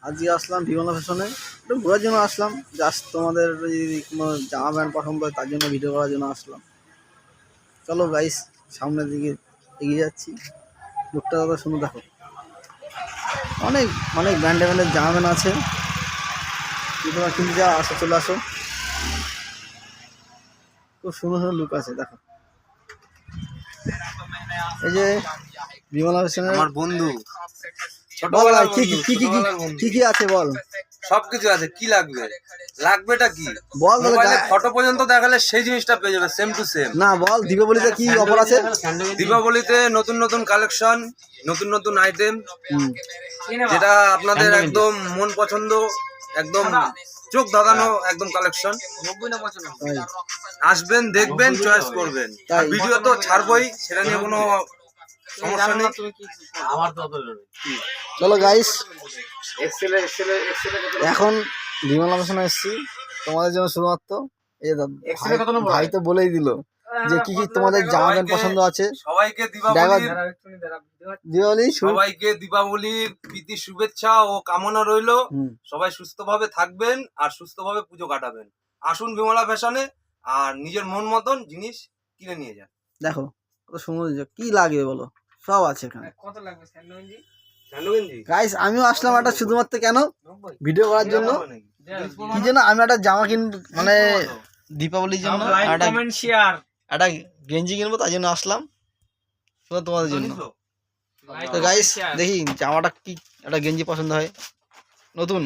আজকে আসলাম বিমলা ফ্যাশনে, একটু ঘোরার জন্য আসলাম। জাস্ট তোমাদের যদি কোনো জামা প্যান্ট পছন্দ হয় তার জন্য ভিডিও করার জন্য আসলাম। চলো গাইস, সামনের দিকে এগিয়ে যাচ্ছি। লোকটা দাদা শুনে দেখো, অনেক অনেক ব্র্যান্ডের জামা প্যান্ট আছে। তোমরা কিনতে যা আসো, চলে আসো। খুব সুন্দর সুন্দর লুক আছে, দেখো। এই যে বিমলা ফ্যাশনের আমার বন্ধু, বল ভাই, ছোটবেলার কি বন্ধু, কি কি ছোটবেলার বন্ধু। কি কি আছে বল। সবকিছু আছে, কি লাগবে? লাগবেটা কি? বল তাহলে মোবাইলে ফটো পর্যন্ত দেখালে সেই জিনিসটা পেয়ে যাবে, সেম টু সেম। না বল, দীপাবলিতে কি অফার আছে? দীপাবলিতে নতুন নতুন কালেকশন, নতুন নতুন আইটেম, যেটা আপনাদের একদম মন পছন্দ, একদম চোখ ধাঁধানো একদম কালেকশন। আসবেন, দেখবেন, চয়েস করবেন। আর ভিডিও তো ছাড়বই, সেটা নিয়ে কোনো সমস্যা নেই। চলো গাইস, এখন বিমলা ফ্যাশনে এসেছি তোমাদের জন্য শুধুমাত্র। এই ভাই তো বলেই দিল যে কি কি তোমাদের জামা প্যান্ট পছন্দ আছে। সবাইকে সবাইকে দীপাবলির প্রীতি শুভেচ্ছা ও কামনা রইলো। সবাই সুস্থভাবে থাকবেন আর সুস্থভাবে পুজো কাটাবেন। আসুন বিমলা ফ্যাশনে, আর নিজের মন মতন জিনিস কিনে নিয়ে যান। দেখো কত সুন্দর, কি লাগবে বলো, সব আছে এখানে। কত লাগবে স্যান্ডউইচ? গাইস আমিও আসলাম একটা শুধুমাত্র কেন, ভিডিও করার জন্য। কি জন্য? আমি একটা জামা কিনবো, মানে দীপাবলির জন্য একটা গেঞ্জি কিনবো, তাই জন্য আসলাম শুধু তোমাদের জন্য। তো গাইস দেখি জামাটা কি, একটা গেঞ্জি পছন্দ হয় নতুন।